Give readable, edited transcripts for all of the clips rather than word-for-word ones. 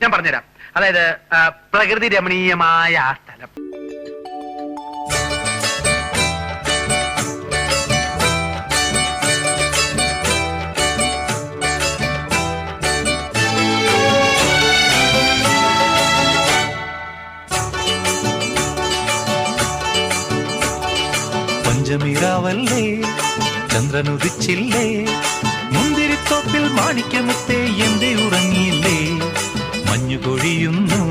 ഞാൻ പറഞ്ഞുതരാം. അതായത് പ്രകൃതി രമണീയമായ ആ സ്ഥലം. പഞ്ചമിരാവല്ലേ, ചന്ദ്രനുദിച്ചില്ലേ, മുന്തിരിത്തോപ്പിൽ മാണിക്യമുത്തേ എന്തേ ഉറങ്ങിയില്ലേ? മഞ്ഞു കൊഴിയുന്നു,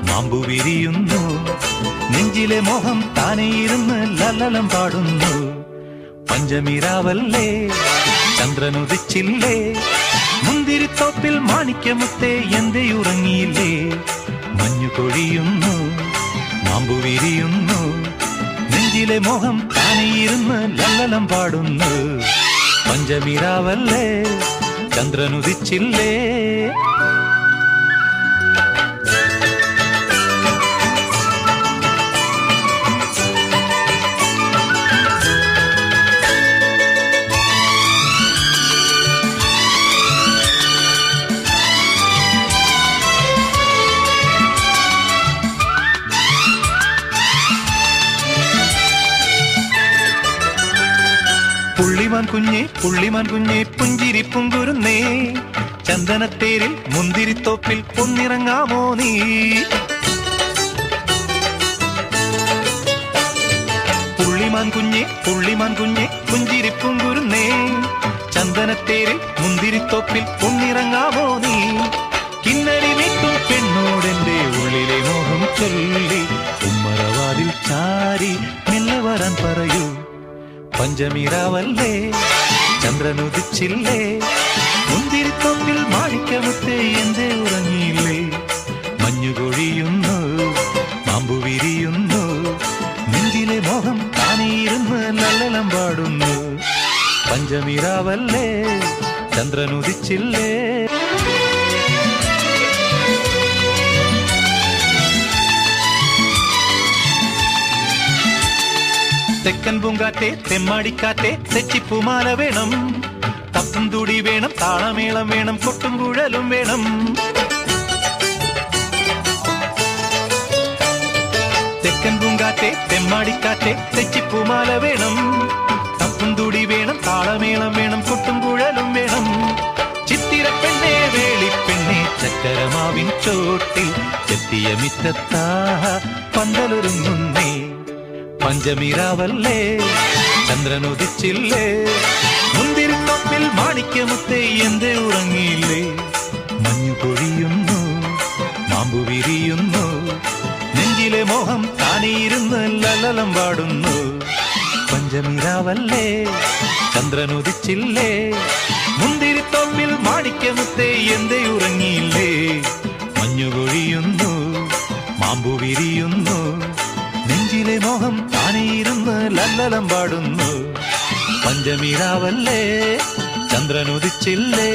മാമ്പു വിരിയുന്നു, നെഞ്ചിലെ മോഹം താനേ ഇരുന്ന് ലല്ലലം പാടുന്നു. പഞ്ചമിരാവല്ലേ, ചന്ദ്രനുദിച്ചില്ലേ, മുന്തിരിത്തോപ്പിൽ മാണിക്യമുത്തേ എന്തേ ഉറങ്ങിയില്ലേ? മഞ്ഞു കൊഴിയുന്നു, മാമ്പു വിരിയുന്നു, നെഞ്ചിലെ മോഹം താനേ ഇരുന്ന് ലല്ലലം പാടുന്നു. പഞ്ചമിരാവല്ലേ, ചന്ദ്രനുദിച്ചില്ലേ. പുള്ളിമാൻ കുഞ്ഞെ, പുള്ളിമാൻ കുഞ്ഞെ, പുഞ്ചിരി പുങ്കുരുന്നേ, ചന്ദനത്തേരിൽ മുന്തിരിത്തോപ്പിൽ ഒന്നിറങ്ങാമോ നീ? പുള്ളിമാൻ കുഞ്ഞെ, പുള്ളിമാൻ കുഞ്ഞെ, പുഞ്ചിരി പുങ്കുരുന്നേ, ചന്ദനത്തേരിൽ മുന്തിരിത്തോപ്പിൽ ഒന്നിറങ്ങാമോ നീ? കിന്നരി വീട്ടും പെണ്ണോടെന്റെ ഉള്ളിലെ മോഹം ചൊല്ലി ഉമ്മറവാതിൽ ചാരി മെല്ലെ വരാൻ പറയൂ. പഞ്ചമിരാവല്ലേ, ചന്ദ്രനുദിച്ചില്ലേ, മുന്തിരിത്തോപ്പിൽ മാണിക്യമുത്തേ എന്തേ ഉറങ്ങിയില്ലേ? മഞ്ഞു കൊഴിയുന്നു, മാമ്പു വിരിയുന്നു, നെഞ്ചിലെ മോഹം താനേ ഇരുന്ന് ലല്ലലം പാടുന്നു. പഞ്ചമിരാവല്ലേ, ചന്ദ്രനുദിച്ചില്ലേ. തെക്കൻ പൂങ്കാറ്റെ, തെമ്മാടിക്കാറ്റെ, തെച്ചിപ്പൂമാല വേണം, തപ്പും തുടി വേണം, താളമേളം വേണം, കൊട്ടും കുഴലും വേണം. തെക്കൻ പൂങ്കാറ്റെ, തെമ്മാടിക്കാറ്റെ, തെച്ചിപ്പൂമാല വേണം, തപ്പും തുടി വേണം, താളമേളം വേണം, കൊട്ടും കുഴലും വേണം. ചിത്തിരപ്പെണ്ണേ, വേളിപ്പെണ്ണേ, ചക്കരമാവിൻ ചോട്ടിൽ ചെത്തിയ മിറ്റത്താ പന്തലൊരുങ്ങുന്നേ. പഞ്ചമിരാവല്ലേ, ചന്ദ്രനുദിച്ചില്ലേ, മുന്തിരിത്തോപ്പിൽ മാണിക്യമുത്തേ എന്തേ ഉറങ്ങിയില്ലേ? മഞ്ഞു കൊഴിയുന്നു, മാമ്പു വിരിയുന്നു, നെഞ്ചിലെ മോഹം താനേ ഇരുന്ന് ലല്ലലം പാടുന്നു. പഞ്ചമിരാവല്ലേ, ചന്ദ്രനുദിച്ചില്ലേ, മുന്തിരിത്തോപ്പിൽ മാണിക്യമുത്തേ എന്തേ ഉറങ്ങിയില്ലേ? മഞ്ഞു കൊഴിയുന്നു, മാമ്പു വിരിയുന്നു, നെഞ്ചിലെ മോഹം താനേ ഇരുന്ന് ലല്ലലം പാടുന്നു. പഞ്ചമിരാവല്ലേ, ചന്ദ്രനുദിച്ചില്ലേ.